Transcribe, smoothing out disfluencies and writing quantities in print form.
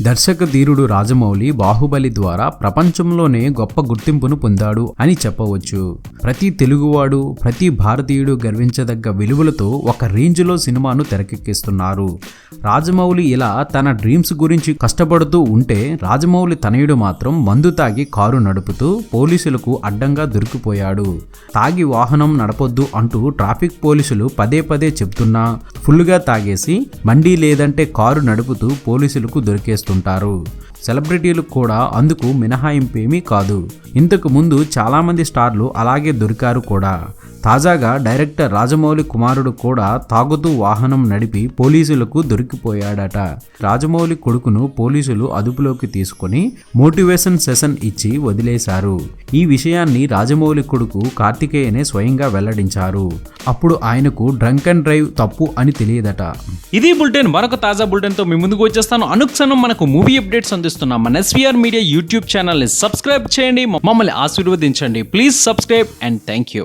దర్శక ధీరుడు రాజమౌళి బాహుబలి ద్వారా ప్రపంచంలోనే గొప్ప గుర్తింపును పొందాడు అని చెప్పవచ్చు. ప్రతి తెలుగువాడు, ప్రతి భారతీయుడు గర్వించదగ్గ విలువలతో ఒక రేంజ్లో సినిమాను తెరకెక్కిస్తున్నారు. రాజమౌళి ఇలా తన డ్రీమ్స్ గురించి కష్టపడుతూ ఉంటే రాజమౌళి తనయుడు మాత్రం మందు తాగి కారు నడుపుతూ పోలీసులకు అడ్డంగా దొరికిపోయాడు. తాగి వాహనం నడపొద్దు అంటూ ట్రాఫిక్ పోలీసులు పదే పదే చెప్తున్నా ఫుల్గా తాగేసి బండి లేదంటే కారు నడుపుతూ పోలీసులకు దొరికేస్తుంటారు. సెలబ్రిటీలు కూడా అందుకు మినహాయింపేమీ కాదు. ఇంతకు ముందు చాలామంది స్టార్లు అలాగే దొరికారు కూడా. తాజాగా డైరెక్టర్ రాజమౌళి కుమారుడు కూడా తాగుతూ వాహనం నడిపి పోలీసులకు దొరికిపోయాడట. రాజమౌళి కొడుకును పోలీసులు అదుపులోకి తీసుకొని మోటివేషన్ సెషన్ ఇచ్చి వదిలేశారు. ఈ విషయాన్ని రాజమౌళి కొడుకు కార్తికేయనే స్వయంగా వెల్లడించారు. అప్పుడు ఆయనకు డ్రంక్ అండ్ డ్రైవ్ తప్పు అని తెలియదట. ఇది బులెటిన్. మరొక తాజా బులెటిన్ తో మీ ముందుకు వచ్చేస్తాను. అనుక్షణం మనకు మూవీ అప్డేట్స్ అందిస్తున్న మన ఎస్వీఆర్ మీడియా యూట్యూబ్ ఛానల్ ని సబ్స్క్రైబ్ చేయండి, మమ్మల్ని ఆశీర్వదించండి. Please subscribe and thank you.